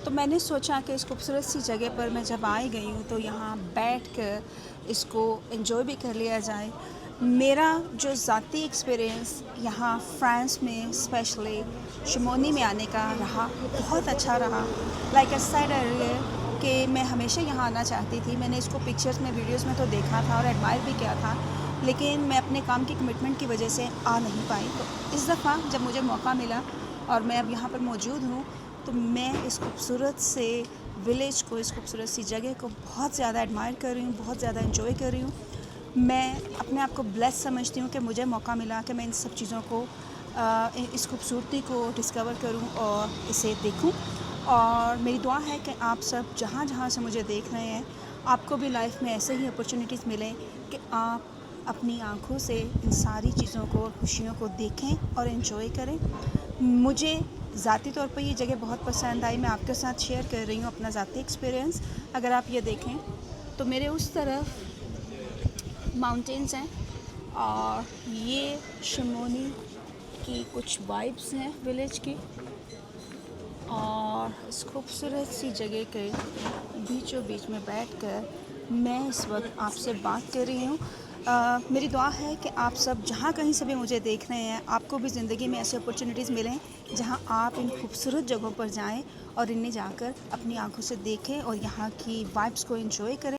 तो मैंने सोचा कि इस खूबसूरत सी जगह पर मैं जब आई गई हूँ तो यहाँ बैठ कर इसको एंजॉय भी कर लिया जाए। मेरा जो ज़ाती एक्सपीरियंस यहाँ फ्रांस में स्पेशली शमोनी में आने का रहा, बहुत अच्छा रहा। लाइक आई सेड अर्लियर कि मैं हमेशा यहाँ आना चाहती थी। मैंने इसको पिक्चर्स में, वीडियोस में तो देखा था और एडमायर भी किया था, लेकिन मैं अपने काम की कमिटमेंट की वजह से आ नहीं पाई। तो इस दफ़ा जब मुझे मौका मिला और मैं अब यहाँ पर मौजूद हूँ, तो मैं इस खूबसूरत से विलेज को, इस खूबसूरत सी जगह को बहुत ज़्यादा एडमायर कर रही हूँ, बहुत ज़्यादा एंजॉय कर रही हूँ। मैं अपने आप को ब्लेस समझती हूँ कि मुझे मौका मिला कि मैं इन सब चीज़ों को, इस खूबसूरती को डिस्कवर करूँ और इसे देखूँ। और मेरी दुआ है कि आप सब जहाँ जहाँ से मुझे देख रहे हैं, आपको भी लाइफ में ऐसे ही अपॉर्चुनिटीज़ मिलें कि आप अपनी आँखों से इन सारी चीज़ों को, खुशियों को देखें और एंजॉय करें। मुझे ज़ाती तौर पर ये जगह बहुत पसंद आई। मैं आपके साथ शेयर कर रही हूँ अपना ज़ाती एक्सपीरियंस। अगर आप ये देखें तो मेरे उस तरफ माउंटेन्स हैं और ये शमोनी की कुछ वाइब्स हैं विलेज की। और इस खूबसूरत सी जगह के बीचों बीच में बैठकर मैं इस वक्त आपसे बात कर रही हूँ। मेरी दुआ है कि आप सब जहाँ कहीं से भी मुझे देख रहे हैं, आपको भी ज़िंदगी में ऐसी अपॉर्चुनिटीज़ मिलें जहाँ आप इन खूबसूरत जगहों पर जाएं और इन्हें जाकर अपनी आंखों से देखें और यहाँ की वाइब्स को एंजॉय करें।